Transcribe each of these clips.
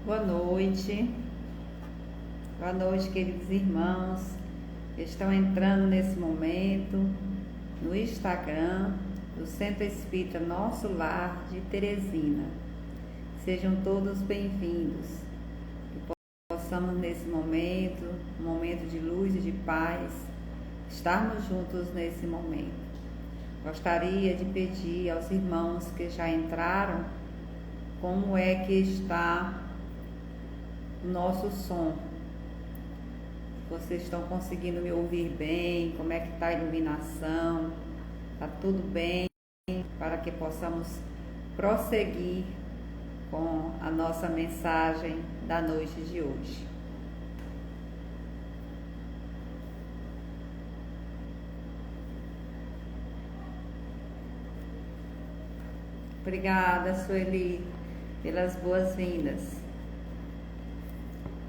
Boa noite, queridos irmãos que estão entrando nesse momento no Instagram do Centro Espírita Nosso Lar de Teresina. Sejam todos bem-vindos, que possamos nesse momento, um momento de luz e de paz, estarmos juntos nesse momento. Gostaria de pedir aos irmãos que já entraram como é que está o nosso som. Vocês estão conseguindo me ouvir bem? Como é que está a iluminação? Está tudo bem? Para que possamos prosseguir com a nossa mensagem da noite de hoje. Obrigada, Sueli, pelas boas-vindas.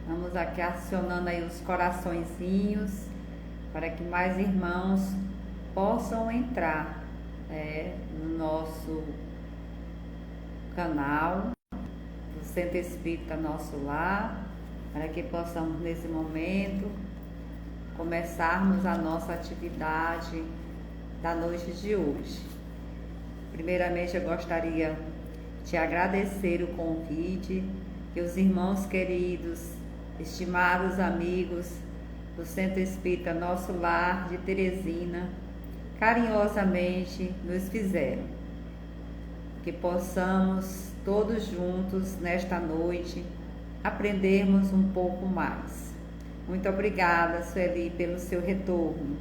Vamos aqui acionando aí os coraçõezinhos para que mais irmãos possam entrar no nosso canal do Centro Espírita Nosso Lar, para que possamos nesse momento começarmos a nossa atividade da noite de hoje. Primeiramente, eu gostaria de agradecer o convite que os irmãos queridos, estimados amigos do Centro Espírita Nosso Lar de Teresina, carinhosamente nos fizeram. Que possamos todos juntos, nesta noite, aprendermos um pouco mais. Muito obrigada, Sueli, pelo seu retorno.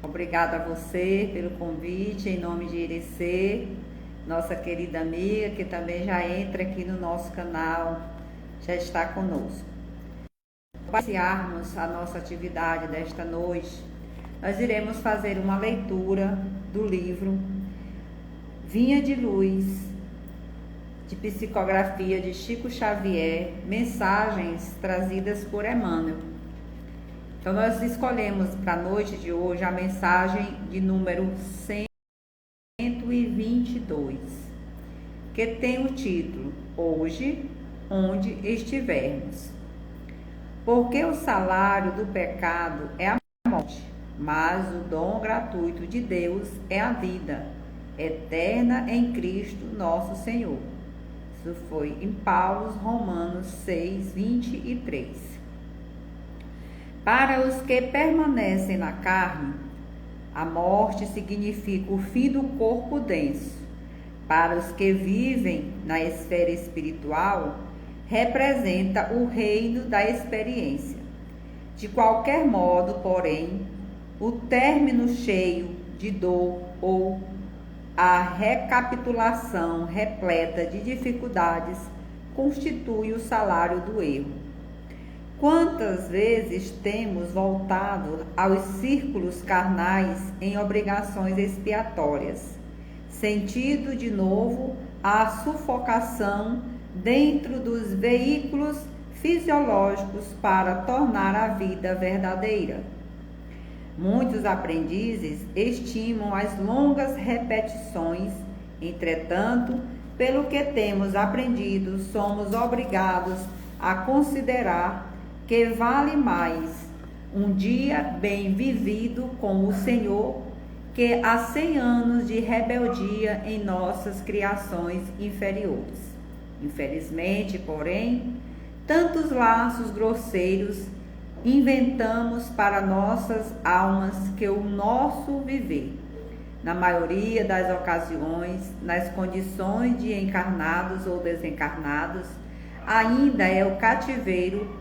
Obrigada a você pelo convite, em nome de Irecê, nossa querida amiga, que também já entra aqui no nosso canal, já está conosco. Para iniciarmos a nossa atividade desta noite, nós iremos fazer uma leitura do livro Vinha de Luz, de psicografia de Chico Xavier, mensagens trazidas por Emmanuel. Então, nós escolhemos para a noite de hoje a mensagem de número 122, que tem o título Hoje, onde estivermos. Porque o salário do pecado é a morte, mas o dom gratuito de Deus é a vida eterna em Cristo nosso Senhor. Isso foi em Paulo, Romanos 6, 23. Para os que permanecem na carne, a morte significa o fim do corpo denso. Para os que vivem na esfera espiritual, representa o reino da experiência. De qualquer modo, porém, o término cheio de dor ou a recapitulação repleta de dificuldades constitui o salário do erro. Quantas vezes temos voltado aos círculos carnais em obrigações expiatórias, sentido de novo a sufocação dentro dos veículos fisiológicos para tornar a vida verdadeira. Muitos aprendizes estimam as longas repetições, entretanto, pelo que temos aprendido, somos obrigados a considerar que vale mais um dia bem vivido com o Senhor que há 100 anos de rebeldia em nossas criações inferiores. Infelizmente, porém, tantos laços grosseiros inventamos para nossas almas que o nosso viver, na maioria das ocasiões, nas condições de encarnados ou desencarnados, ainda é o cativeiro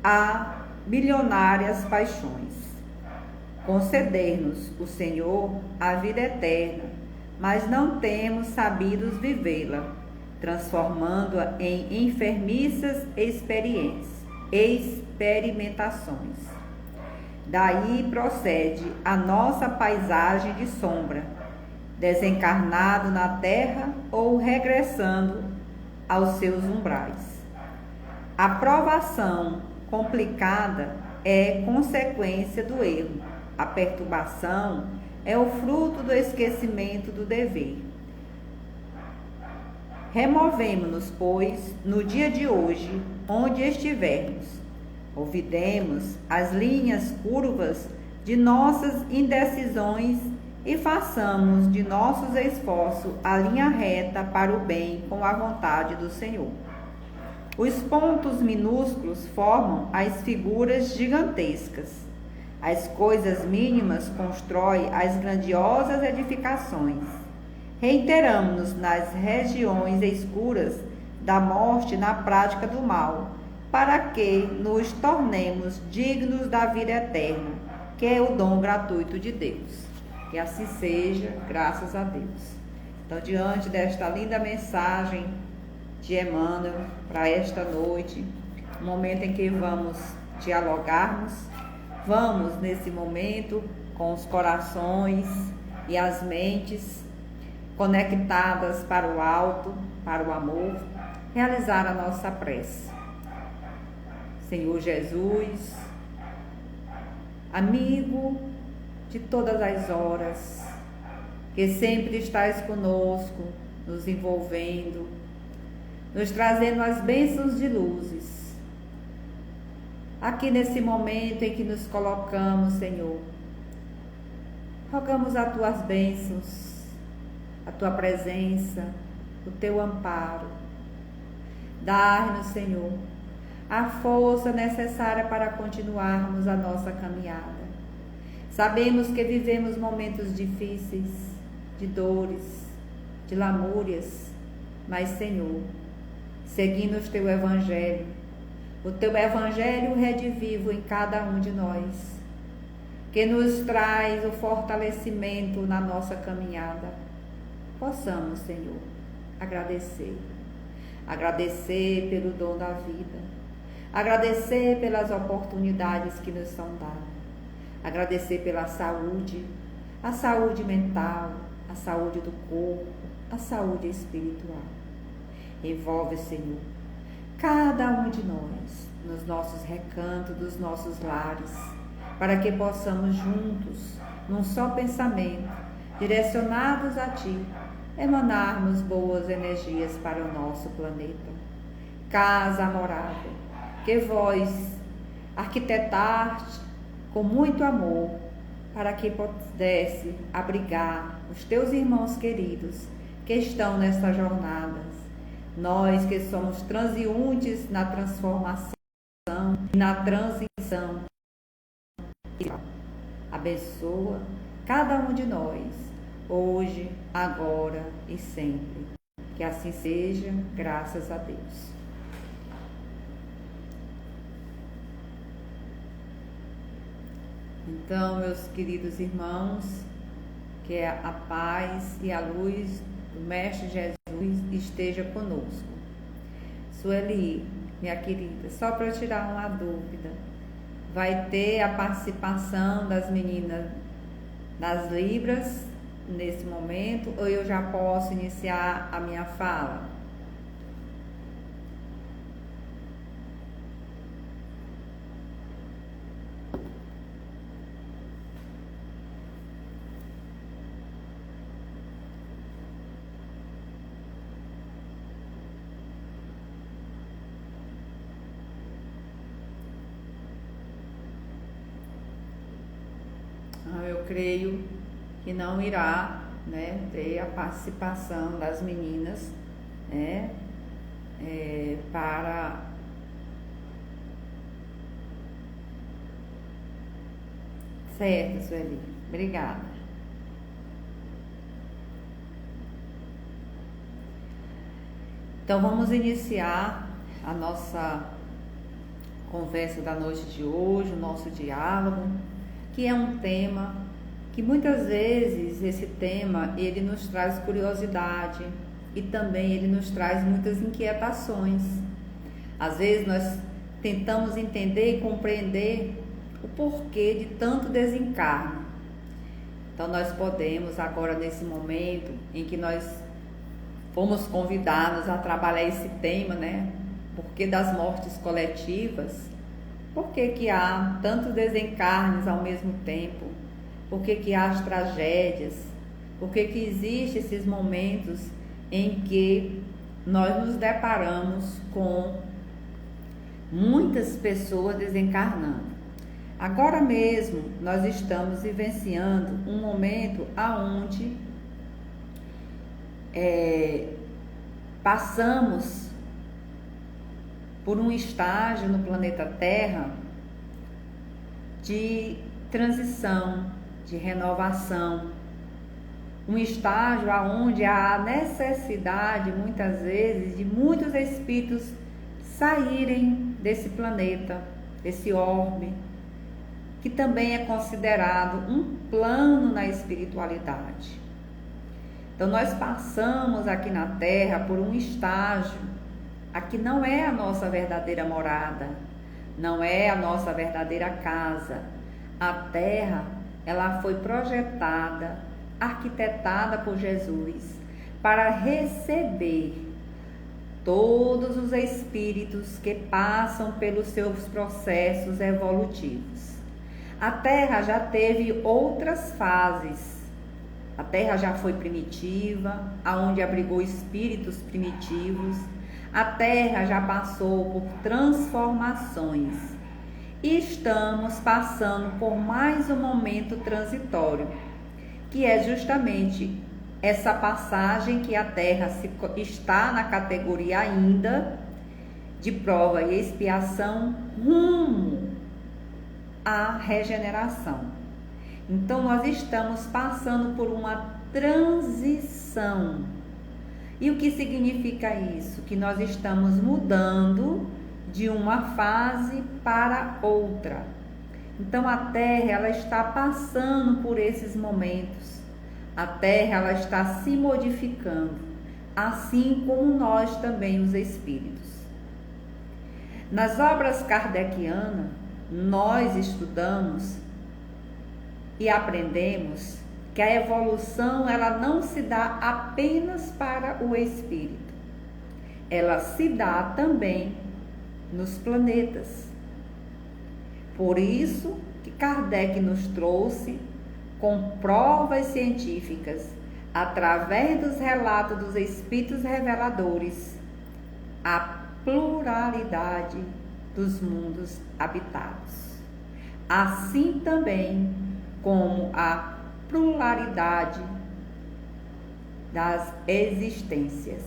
a milionárias paixões. Conceder-nos o Senhor a vida eterna, mas não temos sabido vivê-la, transformando-a em enfermiças experimentações. Daí procede a nossa paisagem de sombra, desencarnado na terra ou regressando aos seus umbrais. A provação complicada é consequência do erro. A perturbação é o fruto do esquecimento do dever. Removemo-nos, pois, no dia de hoje, onde estivermos. Ouvidemos as linhas curvas de nossas indecisões e façamos de nossos esforços a linha reta para o bem com a vontade do Senhor. Os pontos minúsculos formam as figuras gigantescas. As coisas mínimas constroem as grandiosas edificações. Reiteramos-nos nas regiões escuras da morte na prática do mal, para que nos tornemos dignos da vida eterna, que é o dom gratuito de Deus. Que assim seja, graças a Deus. Então, diante desta linda mensagem de Emmanuel para esta noite, um momento em que vamos dialogarmos, vamos nesse momento com os corações e as mentes conectadas para o alto, para o amor, realizar a nossa prece. Senhor Jesus, amigo de todas as horas, que sempre estás conosco, nos envolvendo, nos trazendo as bênçãos de luzes. Aqui nesse momento em que nos colocamos, Senhor, rogamos as tuas bênçãos, a tua presença, o teu amparo. Dai-nos, Senhor, a força necessária para continuarmos a nossa caminhada. Sabemos que vivemos momentos difíceis, de dores, de lamúrias, mas, Senhor, seguindo o teu evangelho redivivo em cada um de nós, que nos traz o fortalecimento na nossa caminhada, possamos, Senhor, agradecer pelo dom da vida, agradecer pelas oportunidades que nos são dadas, agradecer pela saúde, a saúde mental, a saúde do corpo, a saúde espiritual. Envolve, Senhor, cada um de nós nos nossos recantos dos nossos lares, para que possamos juntos, num só pensamento, direcionados a Ti, emanarmos boas energias para o nosso planeta. Casa amorável, que vós arquitetaste com muito amor, para que pudesse abrigar os teus irmãos queridos que estão nesta jornada. Nós que somos transeuntes na transformação e na transição. Abençoa cada um de nós, hoje, agora e sempre. Que assim seja, graças a Deus. Então, meus queridos irmãos, que a paz e a luz do Mestre Jesus esteja conosco. Sueli, minha querida, só para eu tirar uma dúvida, vai ter a participação das meninas das Libras nesse momento, ou eu já posso iniciar a minha fala? Eu creio que não irá, né, ter a participação das meninas, né, para certo, Sueli, obrigada. Então vamos iniciar a nossa conversa da noite de hoje, o nosso diálogo, que é um tema que muitas vezes esse tema ele nos traz curiosidade e também ele nos traz muitas inquietações. Às vezes nós tentamos entender e compreender o porquê de tanto desencarno. Então nós podemos agora, nesse momento em que nós fomos convidados a trabalhar esse tema, né? Porquê das mortes coletivas? Por que há tantos desencarnes ao mesmo tempo? Por que há as tragédias? Por que existem esses momentos em que nós nos deparamos com muitas pessoas desencarnando. Agora mesmo nós estamos vivenciando um momento aonde passamos por um estágio no planeta Terra de transição, de renovação, um estágio aonde há necessidade muitas vezes de muitos espíritos saírem desse planeta, desse orbe, que também é considerado um plano na espiritualidade. Então nós passamos aqui na Terra por um estágio, aqui não é a nossa verdadeira morada, não é a nossa verdadeira casa. A Terra, ela foi projetada, arquitetada por Jesus para receber todos os espíritos que passam pelos seus processos evolutivos. A Terra já teve outras fases. A Terra já foi primitiva, aonde abrigou espíritos primitivos. A Terra já passou por transformações. E estamos passando por mais um momento transitório, que é justamente essa passagem que a Terra está na categoria ainda de prova e expiação rumo à regeneração. Então nós estamos passando por uma transição. E o que significa isso? Que nós estamos mudando de uma fase para outra. Então a Terra, ela está passando por esses momentos. A Terra, ela está se modificando, assim como nós também, os espíritos. Nas obras kardecianas, nós estudamos e aprendemos que a evolução, ela não se dá apenas para o espírito. Ela se dá também nos planetas. Por isso que Kardec nos trouxe com provas científicas, através dos relatos dos espíritos reveladores, a pluralidade dos mundos habitados. Assim também como a pluralidade das existências.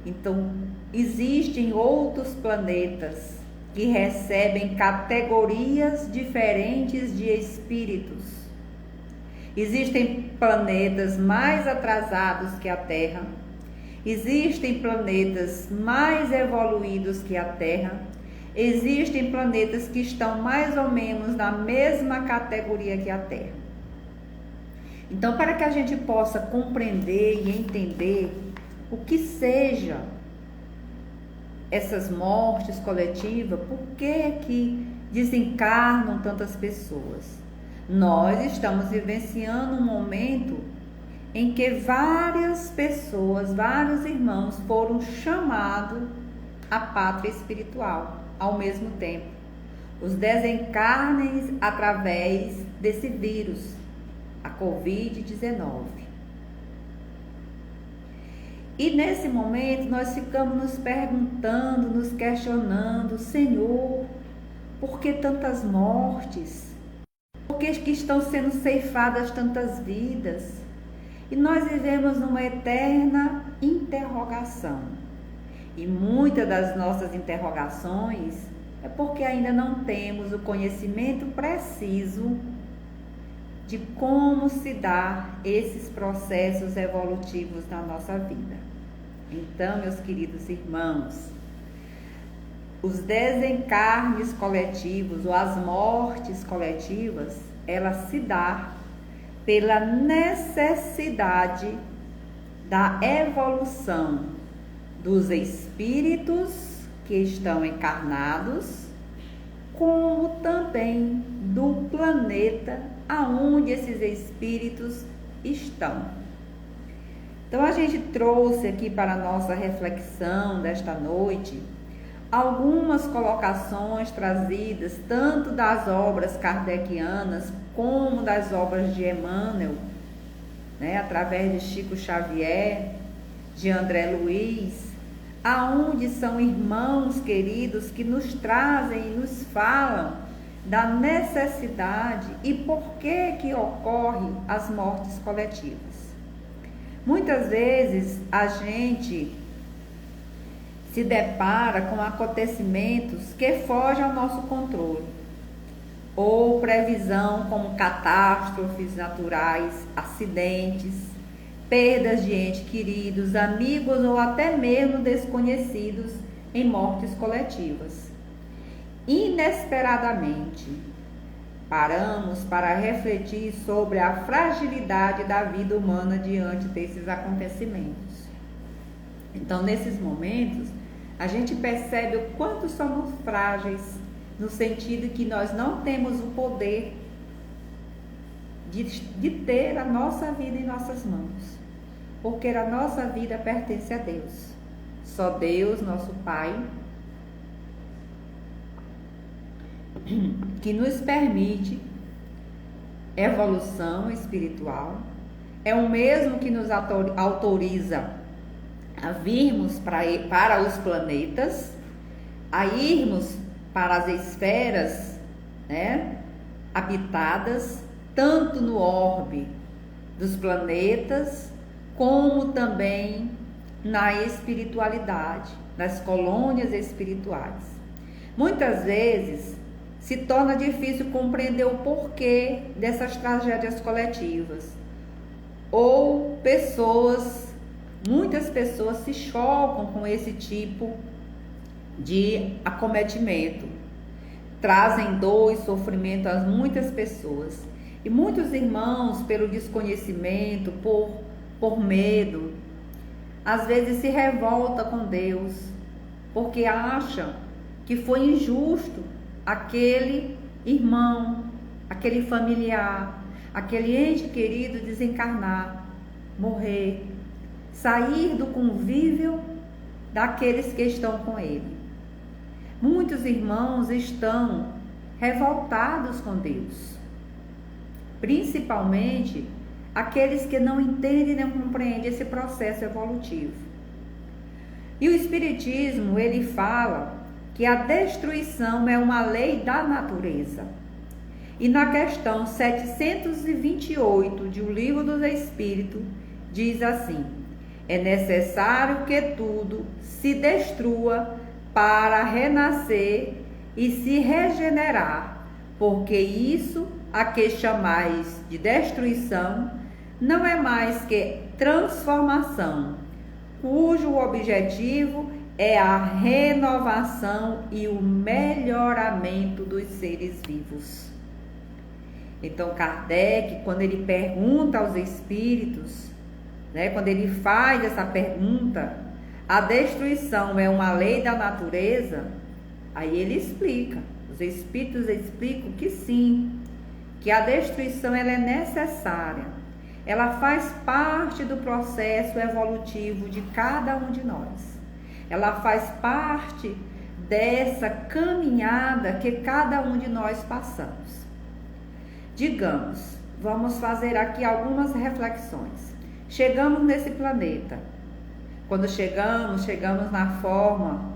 Então, existem outros planetas que recebem categorias diferentes de espíritos. Existem planetas mais atrasados que a Terra, existem planetas mais evoluídos que a Terra, existem planetas que estão mais ou menos na mesma categoria que a Terra. Então, para que a gente possa compreender e entender o que seja essas mortes coletivas, por que desencarnam tantas pessoas? Nós estamos vivenciando um momento em que várias pessoas, vários irmãos foram chamados à pátria espiritual ao mesmo tempo. Os desencarnes através desse vírus, a Covid-19. E nesse momento nós ficamos nos perguntando, nos questionando: Senhor, por que tantas mortes? Por que estão sendo ceifadas tantas vidas? E nós vivemos numa eterna interrogação. E muitas das nossas interrogações é porque ainda não temos o conhecimento preciso de como se dá esses processos evolutivos na nossa vida. Então, meus queridos irmãos, os desencarnes coletivos ou as mortes coletivas, ela se dá pela necessidade da evolução dos espíritos que estão encarnados, como também do planeta aonde esses espíritos estão. Então a gente trouxe aqui para a nossa reflexão desta noite algumas colocações trazidas tanto das obras kardecianas como das obras de Emmanuel, através de Chico Xavier, de André Luiz, aonde são irmãos queridos que nos trazem e nos falam da necessidade e por que ocorrem as mortes coletivas. Muitas vezes a gente se depara com acontecimentos que fogem ao nosso controle, ou previsão como catástrofes naturais, acidentes, perdas de entes queridos, amigos ou até mesmo desconhecidos em mortes coletivas. Inesperadamente, paramos para refletir sobre a fragilidade da vida humana diante desses acontecimentos. Então, nesses momentos, a gente percebe o quanto somos frágeis, no sentido que nós não temos o poder de ter a nossa vida em nossas mãos, porque a nossa vida pertence a Deus. Só Deus, nosso Pai, que nos permite evolução espiritual, é o mesmo que nos autoriza a virmos para os planetas, a irmos para as esferas, né, habitadas, tanto no orbe dos planetas, como também na espiritualidade, nas colônias espirituais. Muitas vezes se torna difícil compreender o porquê dessas tragédias coletivas, ou muitas pessoas se chocam com esse tipo de acometimento, trazem dor e sofrimento a muitas pessoas, e muitos irmãos, pelo desconhecimento, por medo, às vezes se revolta com Deus, porque acham que foi injusto aquele irmão, aquele familiar, aquele ente querido desencarnar, morrer, sair do convívio daqueles que estão com ele. Muitos irmãos estão revoltados com Deus, principalmente aqueles que não entendem nem compreendem esse processo evolutivo. E o Espiritismo, ele fala que a destruição é uma lei da natureza. E na questão 728 de O Livro dos Espíritos, diz assim: é necessário que tudo se destrua para renascer e se regenerar, porque isso a que chamais de destruição não é mais que transformação, cujo objetivo é a renovação e o melhoramento dos seres vivos. Então Kardec, quando ele pergunta aos espíritos, né, quando ele faz essa pergunta, a destruição é uma lei da natureza, aí ele explica, os espíritos explicam que sim, que a destruição ela é necessária, ela faz parte do processo evolutivo de cada um de nós, ela faz parte dessa caminhada que cada um de nós passamos. Digamos, vamos fazer aqui algumas reflexões. Chegamos nesse planeta. Quando chegamos na forma,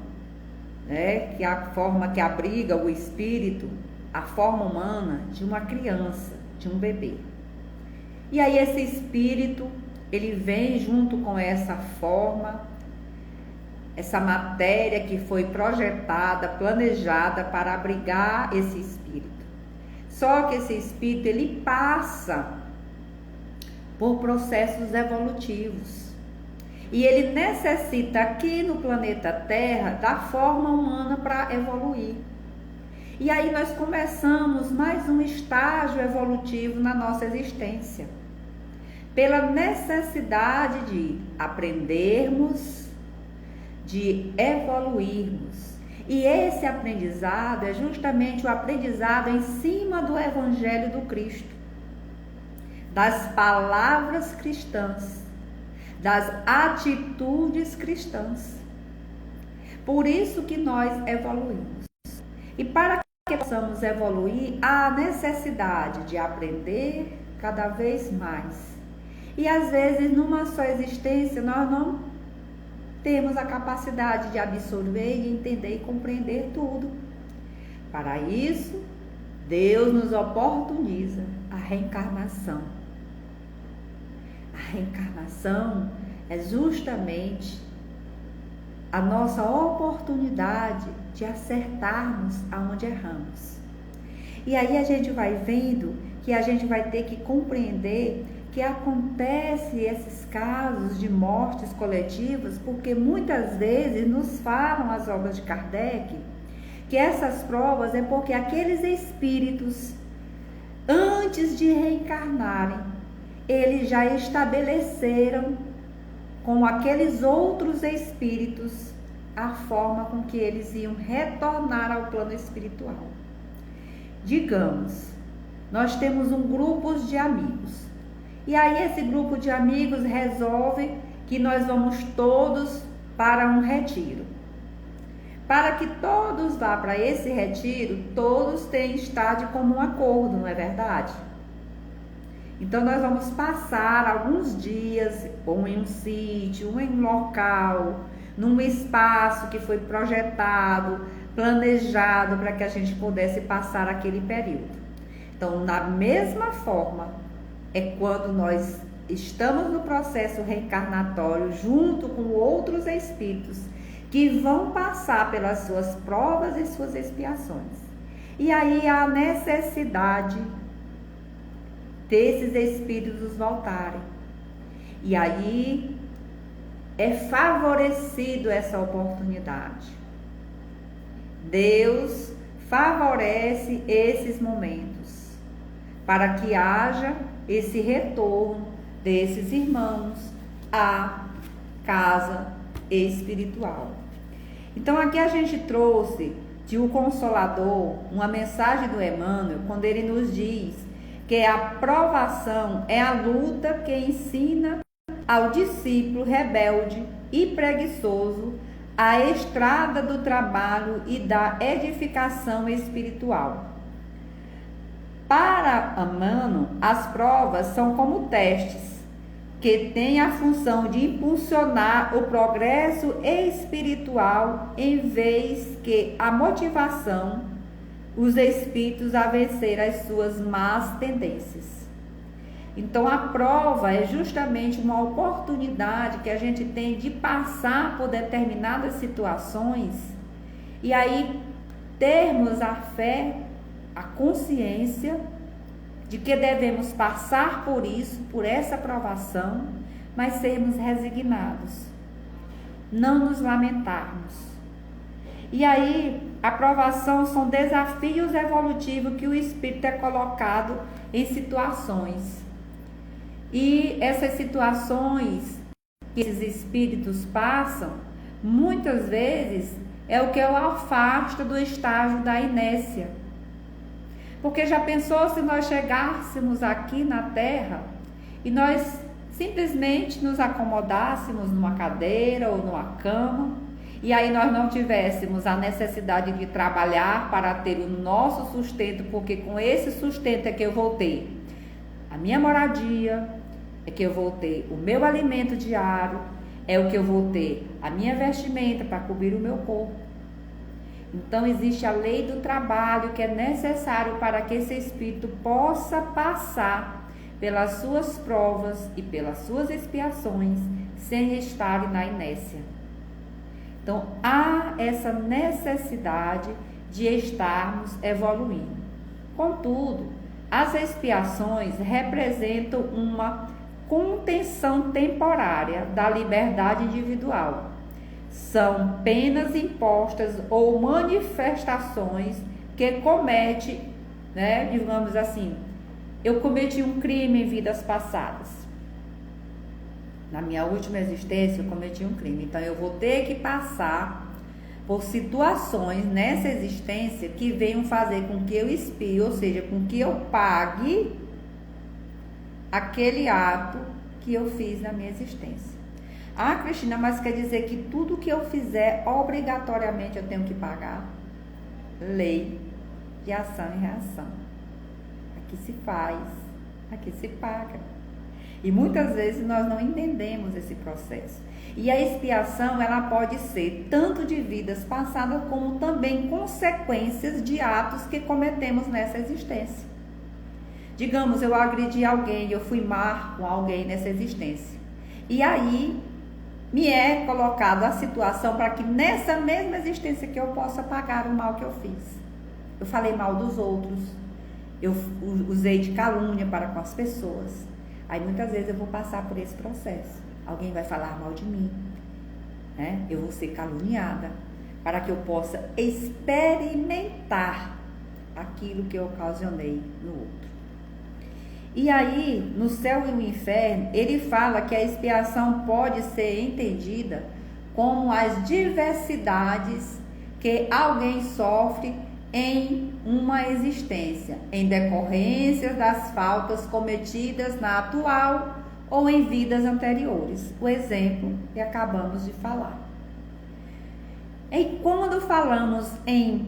né, que é a forma que abriga o espírito, a forma humana de uma criança, de um bebê. E aí esse espírito, ele vem junto com essa forma, essa matéria que foi projetada, planejada para abrigar esse espírito. Só que esse espírito, ele passa por processos evolutivos. E ele necessita aqui no planeta Terra da forma humana para evoluir. E aí nós começamos mais um estágio evolutivo na nossa existência. Pela necessidade de aprendermos, de evoluirmos. E esse aprendizado é justamente o aprendizado em cima do Evangelho do Cristo, das palavras cristãs, das atitudes cristãs. Por isso que nós evoluímos. E para que possamos evoluir, há a necessidade de aprender cada vez mais. E às vezes, numa só existência, nós não temos a capacidade de absorver e entender e compreender tudo. Para isso, Deus nos oportuniza a reencarnação. A reencarnação é justamente a nossa oportunidade de acertarmos aonde erramos. E aí a gente vai vendo que a gente vai ter que compreender que acontece esses casos de mortes coletivas porque muitas vezes nos falam as obras de Kardec que essas provas é porque aqueles espíritos, antes de reencarnarem, eles já estabeleceram com aqueles outros espíritos a forma com que eles iam retornar ao plano espiritual. Digamos, nós temos um grupo de amigos, e aí esse grupo de amigos resolve que nós vamos todos para um retiro. Para que todos vá para esse retiro, todos têm que estar de comum acordo, não é verdade? Então nós vamos passar alguns dias, ou em um sítio, ou em um local, num espaço que foi projetado, planejado para que a gente pudesse passar aquele período. Então, na mesma forma, é quando nós estamos no processo reencarnatório junto com outros espíritos que vão passar pelas suas provas e suas expiações. E aí há a necessidade desses espíritos voltarem. E aí é favorecido essa oportunidade. Deus favorece esses momentos para que haja esse retorno desses irmãos à casa espiritual. Então aqui a gente trouxe de O Consolador uma mensagem do Emmanuel, quando ele nos diz que a provação é a luta que ensina ao discípulo rebelde e preguiçoso a estrada do trabalho e da edificação espiritual. Para Emmanuel, as provas são como testes que têm a função de impulsionar o progresso espiritual em vez que a motivação os espíritos a vencer as suas más tendências. Então a prova é justamente uma oportunidade que a gente tem de passar por determinadas situações e aí termos a fé, a consciência de que devemos passar por isso, por essa provação, mas sermos resignados, não nos lamentarmos. E aí, a provação são desafios evolutivos que o espírito é colocado em situações. E essas situações que esses espíritos passam, muitas vezes, é o que o afasta do estágio da inércia. Porque já pensou se nós chegássemos aqui na Terra e nós simplesmente nos acomodássemos numa cadeira ou numa cama e aí nós não tivéssemos a necessidade de trabalhar para ter o nosso sustento, porque com esse sustento é que eu vou ter a minha moradia, é que eu vou ter o meu alimento diário, é o que eu vou ter a minha vestimenta para cobrir o meu corpo. Então existe a lei do trabalho que é necessário para que esse espírito possa passar pelas suas provas e pelas suas expiações sem estar na inércia. Então há essa necessidade de estarmos evoluindo. Contudo, as expiações representam uma contenção temporária da liberdade individual. São penas impostas ou manifestações que comete, digamos assim, eu cometi um crime em vidas passadas. Na minha última existência eu cometi um crime, então eu vou ter que passar por situações nessa existência que venham fazer com que eu expie, ou seja, com que eu pague aquele ato que eu fiz na minha existência. Ah, Cristina, mas quer dizer que tudo que eu fizer, obrigatoriamente eu tenho que pagar? Lei de ação e reação. Aqui se faz, aqui se paga. E muitas vezes nós não entendemos esse processo. E a expiação, ela pode ser tanto de vidas passadas, como também consequências de atos que cometemos nessa existência. Digamos, eu agredi alguém, eu fui má com alguém nessa existência. E aí, me é colocado a situação para que nessa mesma existência que eu possa pagar o mal que eu fiz. Eu falei mal dos outros, eu usei de calúnia para com as pessoas. Aí muitas vezes eu vou passar por esse processo. Alguém vai falar mal de mim, né? Eu vou ser caluniada, para que eu possa experimentar aquilo que eu ocasionei no outro. E aí, no céu e no inferno, ele fala que a expiação pode ser entendida como as diversidades que alguém sofre em uma existência, em decorrência das faltas cometidas na atual ou em vidas anteriores. O exemplo que acabamos de falar. E quando falamos em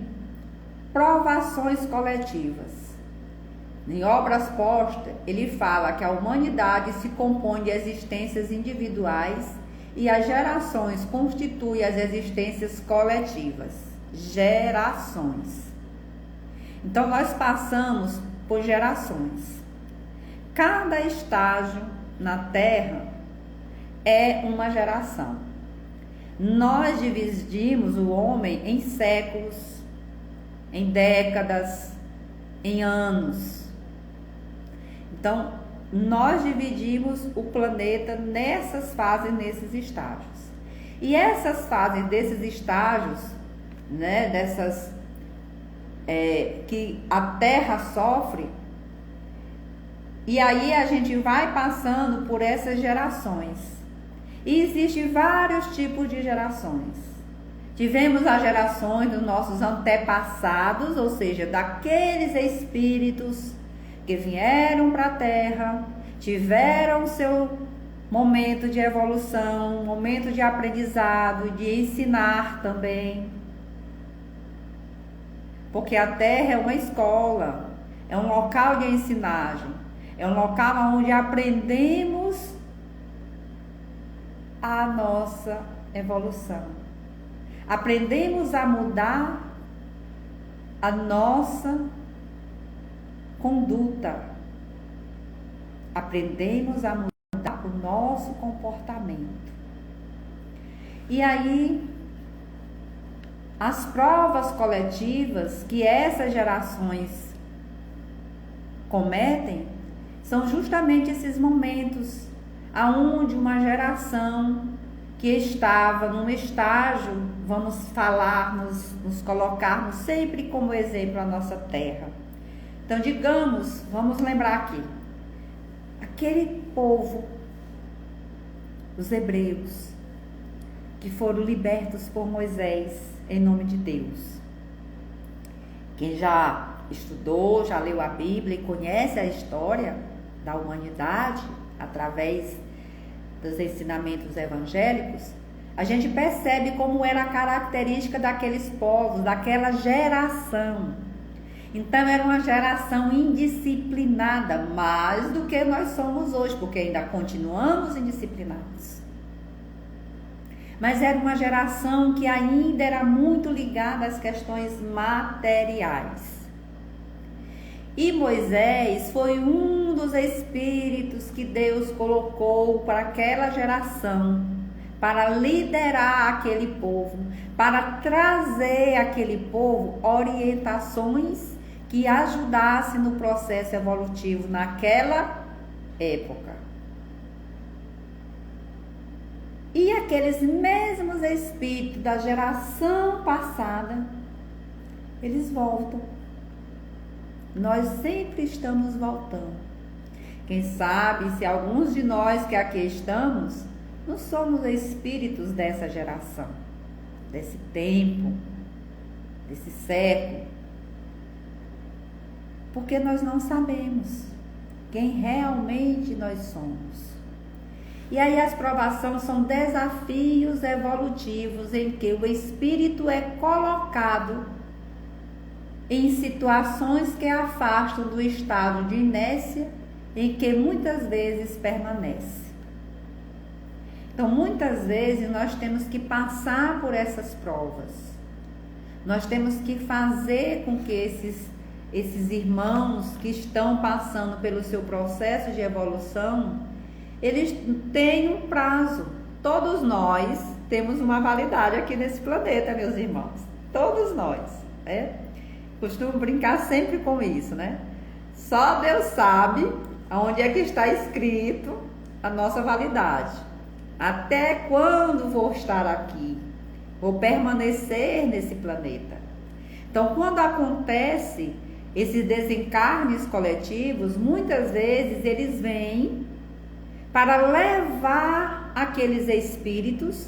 provações coletivas, em Obras Postas, ele fala que a humanidade se compõe de existências individuais e as gerações constituem as existências coletivas. Gerações. Então, nós passamos por gerações. Cada estágio na Terra é uma geração. Nós dividimos o homem em séculos, em décadas, em anos. Então, nós dividimos o planeta nessas fases, nesses estágios. E essas fases desses estágios, né, que a Terra sofre, e aí a gente vai passando por essas gerações. E existem vários tipos de gerações. Tivemos as gerações dos nossos antepassados, ou seja, daqueles espíritos que vieram para a Terra, tiveram seu momento de evolução, momento de aprendizado, de ensinar também. Porque a Terra é uma escola, é um local de ensinagem, é um local onde aprendemos a nossa evolução. Aprendemos a mudar a nossa conduta. Aprendemos a mudar o nosso comportamento. E aí, as provas coletivas que essas gerações cometem são justamente esses momentos aonde uma geração que estava num estágio, vamos falar, nos colocarmos sempre como exemplo a nossa terra. Então, digamos, vamos lembrar aqui, aquele povo, os hebreus, que foram libertos por Moisés em nome de Deus. Quem já estudou, já leu a Bíblia e conhece a história da humanidade através dos ensinamentos evangélicos, a gente percebe como era a característica daqueles povos, daquela geração. Então era uma geração indisciplinada, mais do que nós somos hoje, porque ainda continuamos indisciplinados. Mas era uma geração que ainda era muito ligada às questões materiais. E Moisés foi um dos espíritos que Deus colocou para aquela geração, para liderar aquele povo, para trazer àquele povo orientações que ajudassem no processo evolutivo naquela época. E aqueles mesmos espíritos da geração passada, eles voltam. Nós sempre estamos voltando. Quem sabe se alguns de nós que aqui estamos, não somos espíritos dessa geração, desse tempo, desse século. Porque nós não sabemos quem realmente nós somos. E aí as provações são desafios evolutivos em que o espírito é colocado em situações que afastam do estado de inércia em que muitas vezes permanece. Então, muitas vezes nós temos que passar por essas provas. Nós temos que fazer com que esses irmãos que estão passando pelo seu processo de evolução, eles tenham prazo. Todos nós temos uma validade aqui nesse planeta, meus irmãos. Todos nós, né? Costumo brincar sempre com isso, né? Só Deus sabe aonde é que está escrito a nossa validade. Até quando vou estar aqui? Vou permanecer nesse planeta. Então, quando acontece esses desencarnes coletivos, muitas vezes eles vêm para levar aqueles espíritos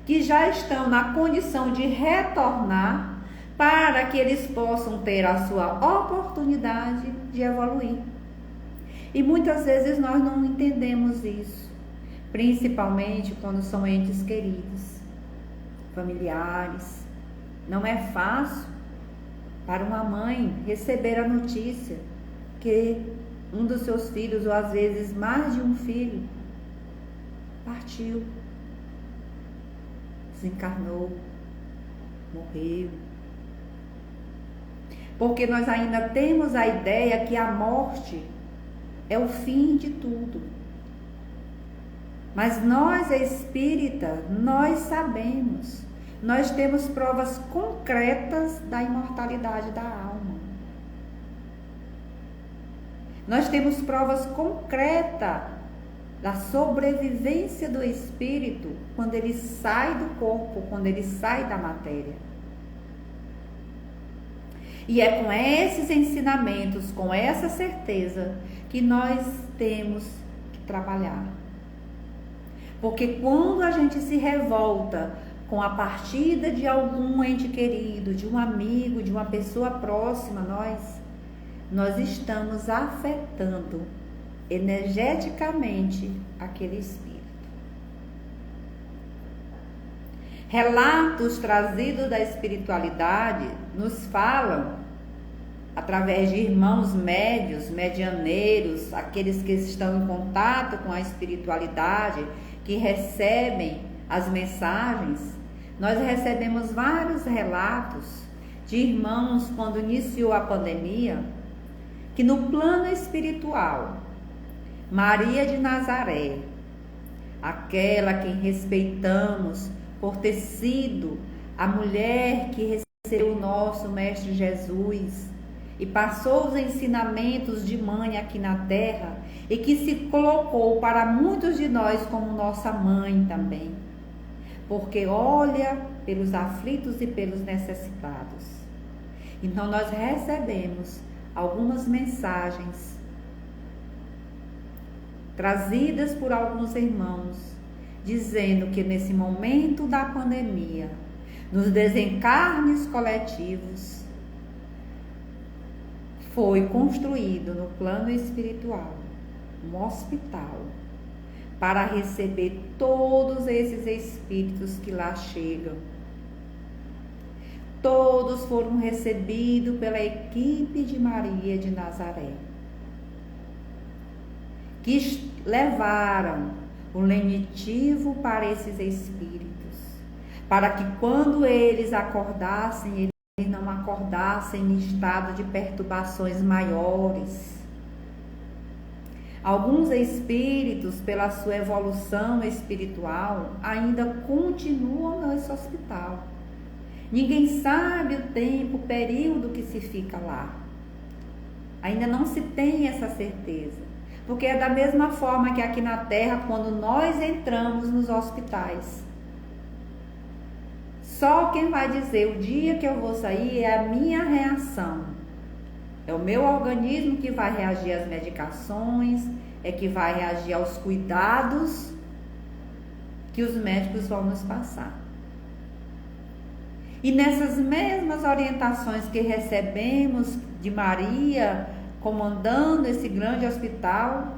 que já estão na condição de retornar, para que eles possam ter a sua oportunidade de evoluir. E muitas vezes nós não entendemos isso, principalmente quando são entes queridos, familiares. Não é fácil para uma mãe receber a notícia que um dos seus filhos, ou às vezes mais de um filho, partiu, desencarnou, morreu. Porque nós ainda temos a ideia que a morte é o fim de tudo. Mas nós, espíritas, nós sabemos, nós temos provas concretas da imortalidade da alma. Nós temos provas concretas da sobrevivência do espírito quando ele sai do corpo, quando ele sai da matéria. E é com esses ensinamentos, com essa certeza, que nós temos que trabalhar. Porque quando a gente se revolta com a partida de algum ente querido, de um amigo, de uma pessoa próxima a nós estamos afetando energeticamente aquele espírito. Relatos trazidos da espiritualidade nos falam, através de irmãos médios, medianeiros, aqueles que estão em contato com a espiritualidade, que recebem as mensagens. Nós recebemos vários relatos de irmãos quando iniciou a pandemia, que no plano espiritual, Maria de Nazaré, aquela quem respeitamos por ter sido a mulher que recebeu o nosso Mestre Jesus e passou os ensinamentos de mãe aqui na terra e que se colocou para muitos de nós como nossa mãe também, porque olha pelos aflitos e pelos necessitados. Então nós recebemos algumas mensagens trazidas por alguns irmãos, dizendo que nesse momento da pandemia, nos desencarnes coletivos, foi construído no plano espiritual um hospital para receber todos esses espíritos que lá chegam. Todos foram recebidos pela equipe de Maria de Nazaré, que levaram o lenitivo para esses espíritos, para que quando eles acordassem, eles não acordassem em estado de perturbações maiores. Alguns espíritos, pela sua evolução espiritual, ainda continuam nesse hospital. Ninguém sabe o tempo, o período que se fica lá. Ainda não se tem essa certeza. Porque é da mesma forma que aqui na Terra, quando nós entramos nos hospitais. Só quem vai dizer o dia que eu vou sair é a minha reação. É o meu organismo que vai reagir às medicações, é que vai reagir aos cuidados que os médicos vão nos passar. E nessas mesmas orientações que recebemos de Maria, comandando esse grande hospital,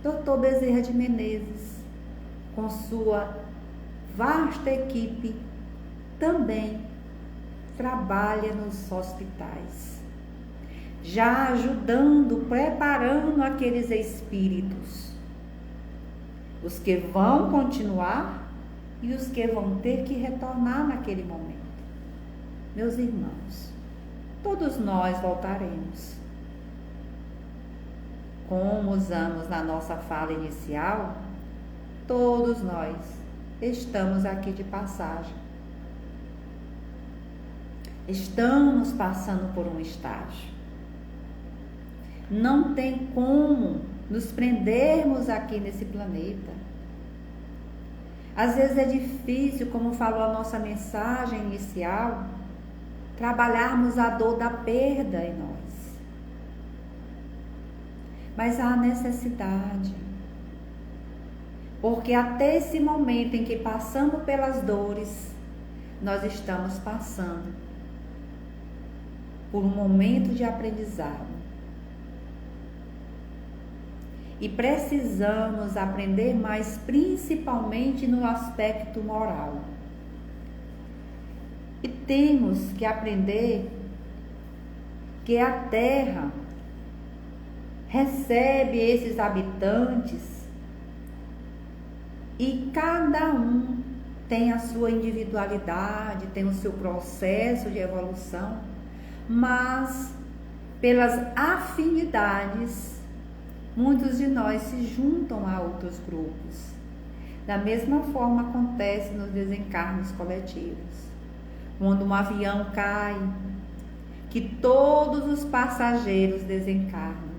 Dr. Bezerra de Menezes, com sua vasta equipe, também trabalha nos hospitais. já ajudando, preparando aqueles espíritos, os que vão continuar e os que vão ter que retornar naquele momento. Meus irmãos, todos nós voltaremos. Como usamos na nossa fala inicial, todos nós estamos aqui de passagem. Estamos passando por um estágio. Não tem como nos prendermos aqui nesse planeta. Às vezes é difícil, como falou a nossa mensagem inicial, trabalharmos a dor da perda em nós. Mas há necessidade. Porque até esse momento em que passamos pelas dores, nós estamos passando por um momento de aprendizado. E precisamos aprender mais, principalmente no aspecto moral. E temos que aprender que a Terra recebe esses habitantes e cada um tem a sua individualidade, tem o seu processo de evolução, mas pelas afinidades, muitos de nós se juntam a outros grupos. Da mesma forma acontece nos desencarnos coletivos. Quando um avião cai, que todos os passageiros desencarnam.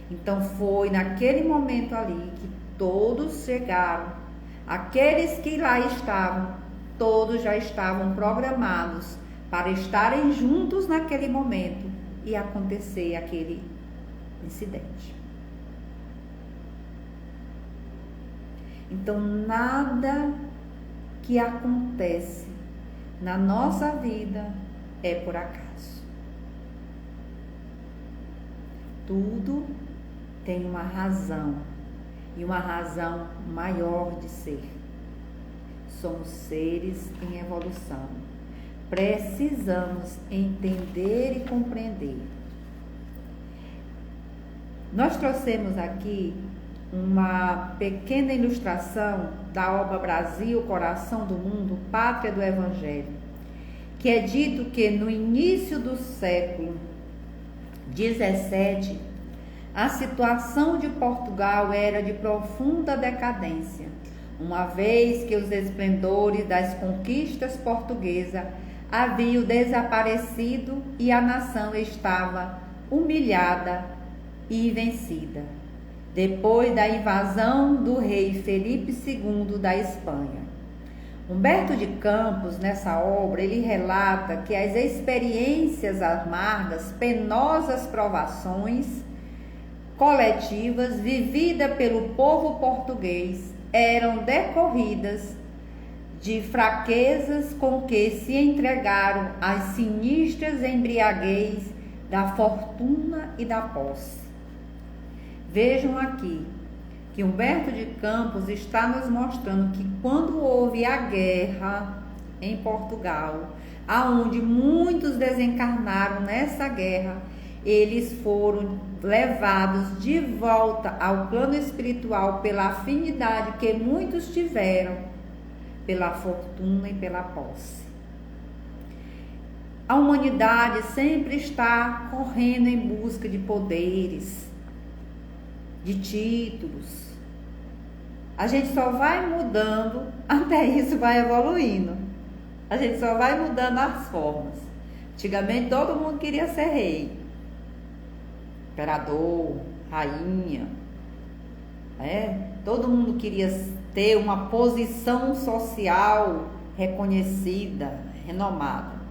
Então foi naquele momento ali que todos chegaram. Aqueles que lá estavam, todos já estavam programados para estarem juntos naquele momento e acontecer aquele incidente. Então, nada que acontece na nossa vida é por acaso. Tudo tem uma razão, e uma razão maior de ser. Somos seres em evolução. Precisamos entender e compreender. Nós trouxemos aqui uma pequena ilustração da obra Brasil, Coração do Mundo, Pátria do Evangelho, que é dito que no início do século XVII, a situação de Portugal era de profunda decadência, uma vez que os esplendores das conquistas portuguesas haviam desaparecido e a nação estava humilhada e vencida, depois da invasão do rei Felipe II da Espanha. Humberto de Campos, nessa obra, ele relata que as experiências amargas, penosas provações coletivas vividas pelo povo português eram decorridas de fraquezas com que se entregaram às sinistras embriaguez da fortuna e da posse. Vejam aqui que Humberto de Campos está nos mostrando que quando houve a guerra em Portugal, aonde muitos desencarnaram nessa guerra, eles foram levados de volta ao plano espiritual pela afinidade que muitos tiveram pela fortuna e pela posse. A humanidade sempre está correndo em busca de poderes, de títulos. A gente só vai mudando, até isso vai evoluindo. A gente só vai mudando as formas. Antigamente todo mundo queria ser rei, imperador, rainha, todo mundo queria ter uma posição social reconhecida, renomada.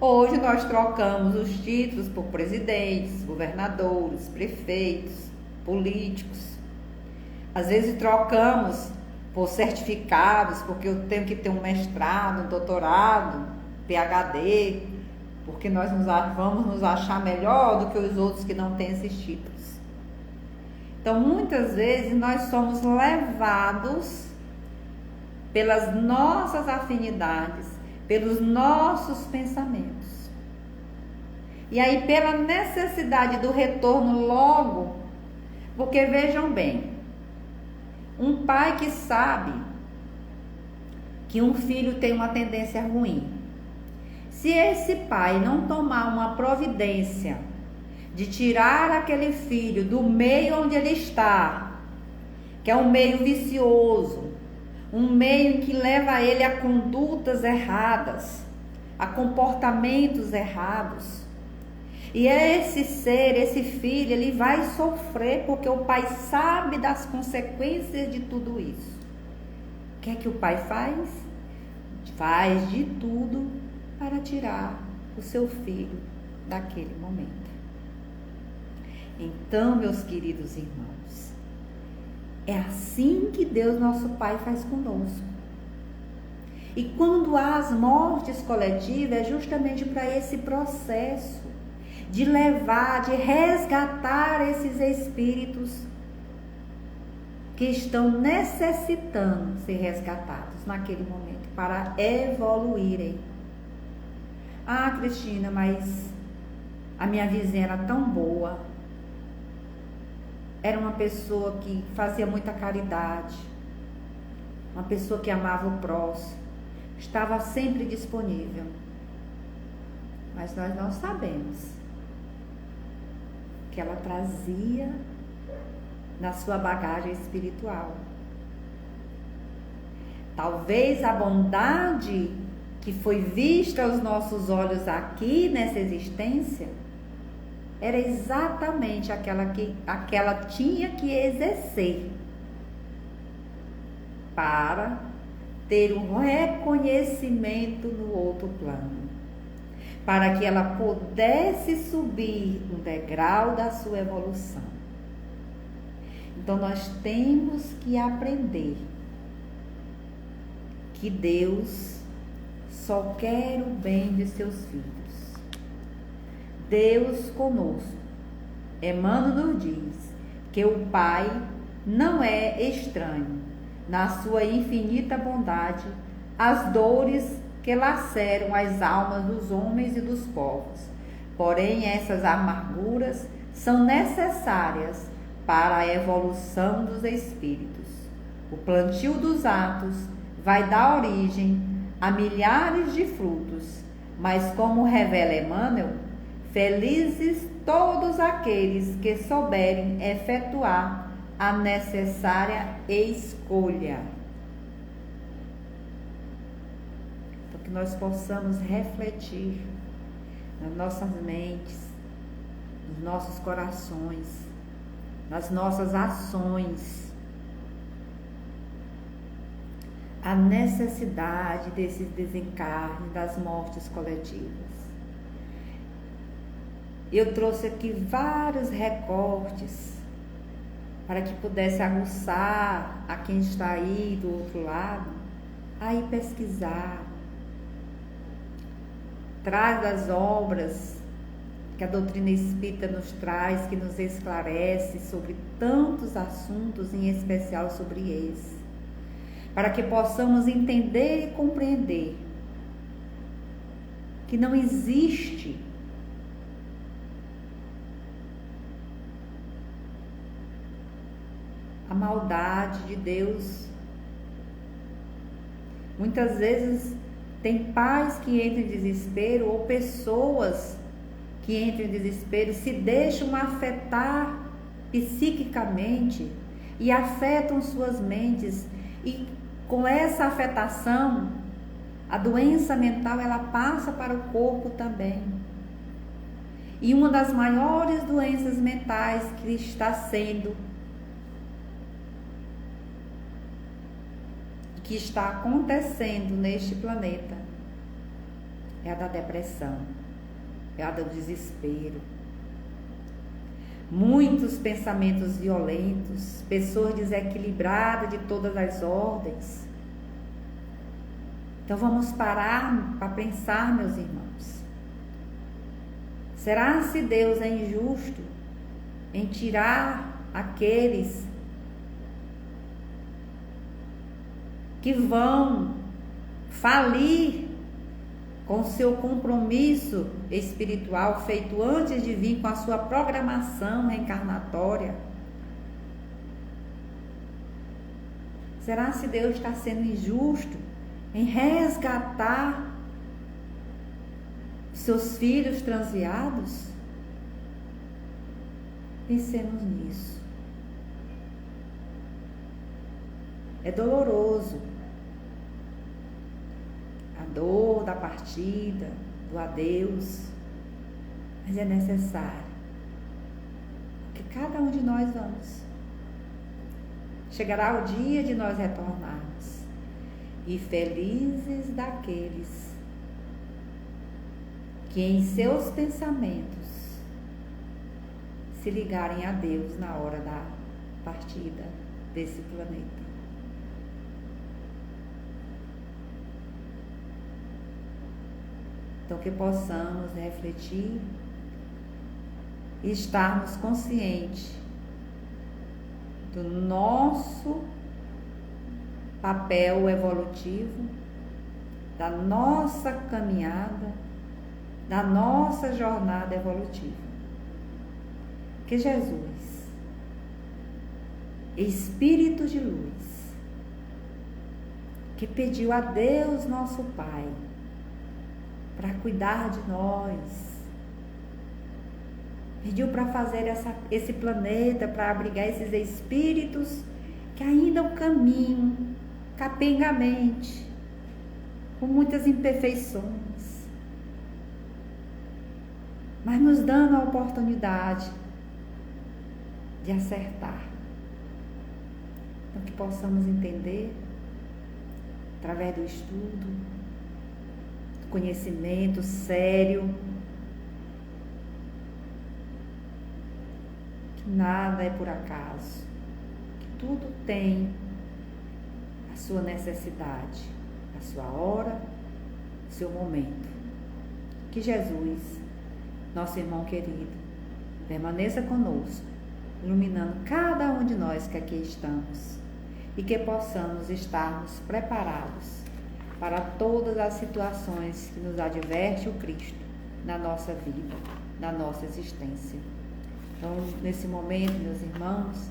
Hoje nós trocamos os títulos por presidentes, governadores, prefeitos, políticos. Às vezes trocamos por certificados, porque eu tenho que ter um mestrado, um doutorado, PhD, porque nós vamos nos achar melhor do que os outros que não têm esses títulos. Então, muitas vezes nós somos levados pelas nossas afinidades, pelos nossos pensamentos. E aí, pela necessidade do retorno logo, porque vejam bem, um pai que sabe que um filho tem uma tendência ruim, se esse pai não tomar uma providência de tirar aquele filho do meio onde ele está, que é um meio vicioso, um meio que leva ele a condutas erradas, a comportamentos errados, e esse ser, esse filho, ele vai sofrer porque o pai sabe das consequências de tudo isso. O que é que o pai faz? Faz de tudo para tirar o seu filho daquele momento. Então, meus queridos irmãos, é assim que Deus, nosso Pai, faz conosco. E quando há as mortes coletivas, é justamente para esse processo de levar, de resgatar esses espíritos que estão necessitando ser resgatados naquele momento, para evoluírem. Ah, Cristina, mas a minha vizinha era tão boa, era uma pessoa que fazia muita caridade, uma pessoa que amava o próximo, estava sempre disponível. Mas nós não sabemos que ela trazia na sua bagagem espiritual. Talvez a bondade que foi vista aos nossos olhos aqui nessa existência era exatamente aquela que tinha que exercer para ter um reconhecimento no outro plano, para que ela pudesse subir um degrau da sua evolução. Então nós temos que aprender que Deus só quer o bem de seus filhos. Deus conosco. Emmanuel nos diz que o Pai não é estranho, na sua infinita bondade, às dores que laceram as almas dos homens e dos povos. Porém, essas amarguras são necessárias para a evolução dos espíritos. O plantio dos atos vai dar origem a milhares de frutos, mas como revela Emmanuel, felizes todos aqueles que souberem efetuar a necessária escolha. Então, que nós possamos refletir nas nossas mentes, nos nossos corações, nas nossas ações, a necessidade desses desencarnes, das mortes coletivas. Eu trouxe aqui vários recortes para que pudesse aguçar a quem está aí do outro lado, a ir pesquisar. Traz das obras que a doutrina espírita nos traz, que nos esclarece sobre tantos assuntos, em especial sobre esse, para que possamos entender e compreender que não existe a maldade de Deus. Muitas vezes tem pais que entram em desespero, ou pessoas que entram em desespero, se deixam afetar psiquicamente e afetam suas mentes, e com essa afetação, a doença mental, ela passa para o corpo também. E uma das maiores doenças mentais que está sendo, que está acontecendo neste planeta, é a da depressão, é a do desespero. Muitos pensamentos violentos, pessoas desequilibradas de todas as ordens. Então vamos parar para pensar, meus irmãos. Será se Deus é injusto em tirar aqueles que vão falir com seu compromisso espiritual feito antes de vir com a sua programação reencarnatória? Será se Deus está sendo injusto em resgatar seus filhos transviados? Pensemos nisso. É doloroso a dor da partida, do adeus, mas é necessário, porque cada um de nós vamos. Chegará o dia de nós retornarmos, e felizes daqueles que em seus pensamentos se ligarem a Deus na hora da partida desse planeta. Então, que possamos refletir e estarmos conscientes do nosso papel evolutivo, da nossa caminhada, da nossa jornada evolutiva. Que Jesus, Espírito de luz, que pediu a Deus nosso Pai para cuidar de nós, pediu para fazer esse planeta, para abrigar esses espíritos que ainda o caminham capengamente, com muitas imperfeições, mas nos dando a oportunidade de acertar. Então, que possamos entender, através do estudo, conhecimento sério, que nada é por acaso, que tudo tem a sua necessidade, a sua hora, o seu momento. Que Jesus, nosso irmão querido, permaneça conosco, iluminando cada um de nós que aqui estamos, e que possamos estarmos preparados para todas as situações que nos adverte o Cristo na nossa vida, na nossa existência. Então, nesse momento, meus irmãos,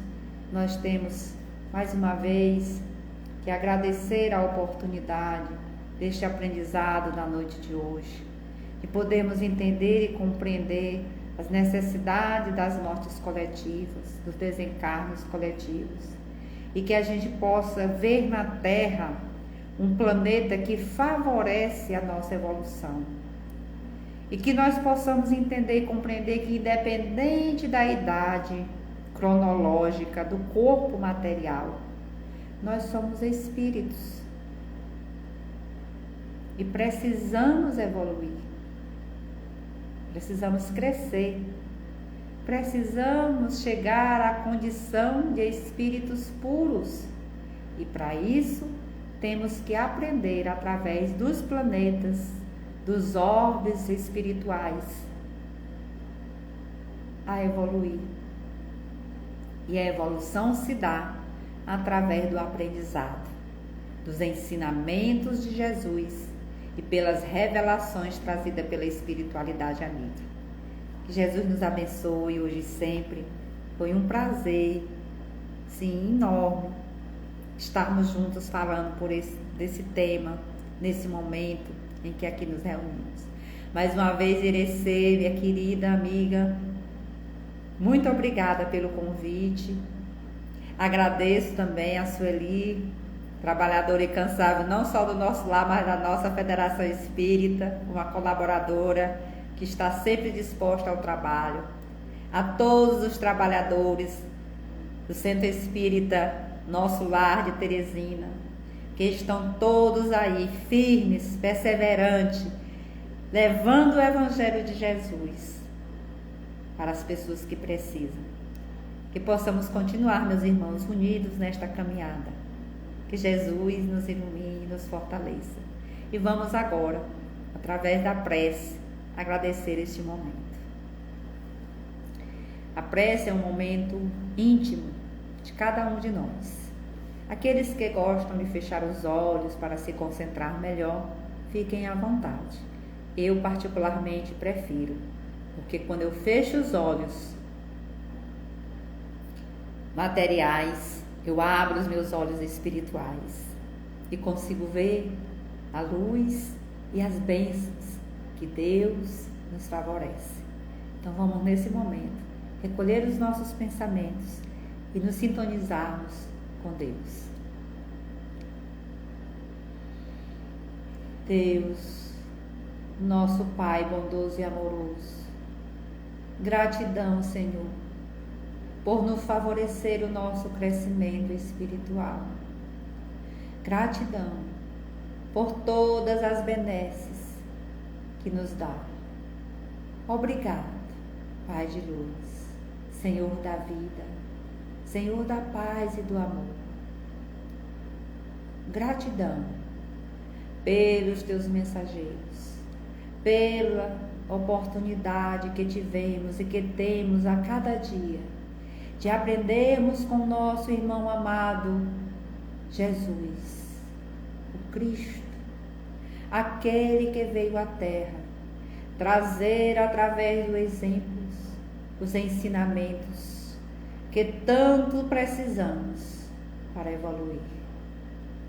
nós temos mais uma vez que agradecer a oportunidade deste aprendizado da noite de hoje, de podermos entender e compreender as necessidades das mortes coletivas, dos desencarnos coletivos, e que a gente possa ver na Terra um planeta que favorece a nossa evolução. E que nós possamos entender e compreender que, independente da idade cronológica do corpo material, nós somos espíritos. E precisamos evoluir. Precisamos crescer. Precisamos chegar à condição de espíritos puros. E para isso, temos que aprender através dos planetas, dos orbes espirituais, a evoluir. E a evolução se dá através do aprendizado, dos ensinamentos de Jesus e pelas revelações trazidas pela espiritualidade amiga. Que Jesus nos abençoe hoje e sempre. Foi um prazer, sim, enorme, estarmos juntos falando desse tema, nesse momento em que aqui nos reunimos. Mais uma vez, Irecê, minha querida amiga, muito obrigada pelo convite. Agradeço também a Sueli, trabalhadora incansável, não só do nosso lar, mas da nossa Federação Espírita, uma colaboradora que está sempre disposta ao trabalho. A todos os trabalhadores do Centro Espírita Nosso Lar de Teresina, que estão todos aí, firmes, perseverantes, levando o Evangelho de Jesus para as pessoas que precisam. Que possamos continuar, meus irmãos, unidos nesta caminhada. Que Jesus nos ilumine e nos fortaleça. E vamos agora, através da prece, agradecer este momento. A prece é um momento íntimo de cada um de nós. Aqueles que gostam de fechar os olhos para se concentrar melhor, fiquem à vontade. eu particularmente prefiro, porque quando eu fecho os olhos materiais, eu abro os meus olhos espirituais e consigo ver a luz e as bênçãos que Deus nos favorece. Então vamos nesse momento recolher os nossos pensamentos e nos sintonizarmos com Deus. Deus, nosso Pai bondoso e amoroso, gratidão, Senhor, por nos favorecer o nosso crescimento espiritual. Gratidão por todas as benesses que nos dá. Obrigado, Pai de luz, Senhor da vida, Senhor da paz e do amor. Gratidão pelos teus mensageiros, pela oportunidade que tivemos e que temos a cada dia de aprendermos com nosso irmão amado Jesus, o Cristo, aquele que veio à Terra trazer através dos exemplos os ensinamentos que tanto precisamos para evoluir.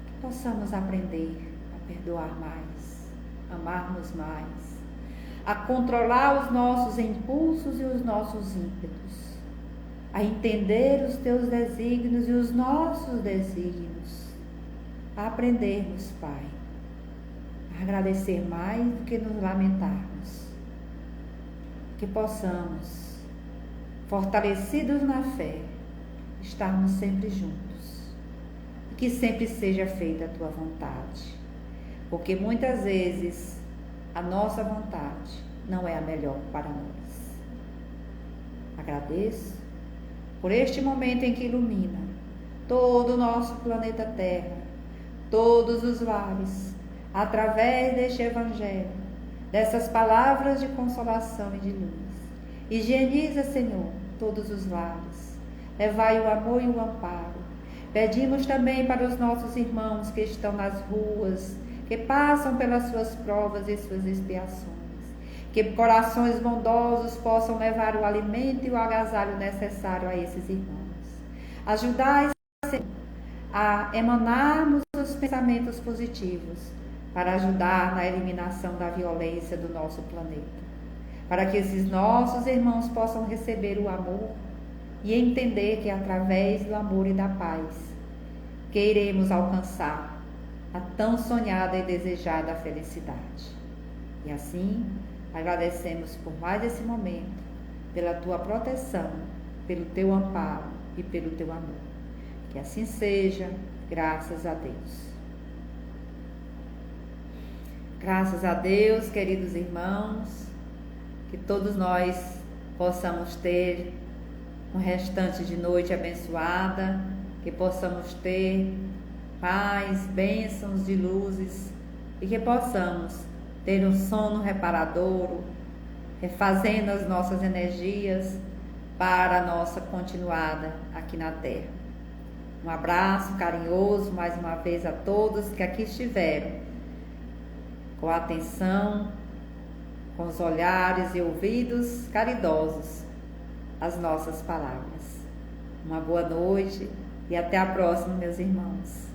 Que possamos aprender a perdoar mais, amarmos mais, a controlar os nossos impulsos e os nossos ímpetos, a entender os teus desígnios e os nossos desígnios, a aprendermos, Pai, a agradecer mais do que nos lamentarmos, que possamos, fortalecidos na fé, estarmos sempre juntos, e que sempre seja feita a tua vontade, porque muitas vezes a nossa vontade não é a melhor para nós. Agradeço por este momento em que ilumina todo o nosso planeta Terra, todos os lares, através deste Evangelho, dessas palavras de consolação e de luz. Higieniza, Senhor, todos os lares. Levai o amor e o amparo. Pedimos também para os nossos irmãos que estão nas ruas, que passam pelas suas provas e suas expiações, que corações bondosos possam levar o alimento e o agasalho necessário a esses irmãos. Ajudai, Senhor, a emanarmos os pensamentos positivos para ajudar na eliminação da violência do nosso planeta, para que esses nossos irmãos possam receber o amor e entender que através do amor e da paz que iremos alcançar a tão sonhada e desejada felicidade. E assim, agradecemos por mais esse momento, pela tua proteção, pelo teu amparo e pelo teu amor. Que assim seja, graças a Deus. Graças a Deus, queridos irmãos, que todos nós possamos ter um restante de noite abençoada, que possamos ter paz, bênçãos de luzes e que possamos ter um sono reparador, refazendo as nossas energias para a nossa continuada aqui na Terra. Um abraço carinhoso mais uma vez a todos que aqui estiveram, com atenção, com os olhares e ouvidos caridosos às nossas palavras. Uma boa noite e até a próxima, meus irmãos.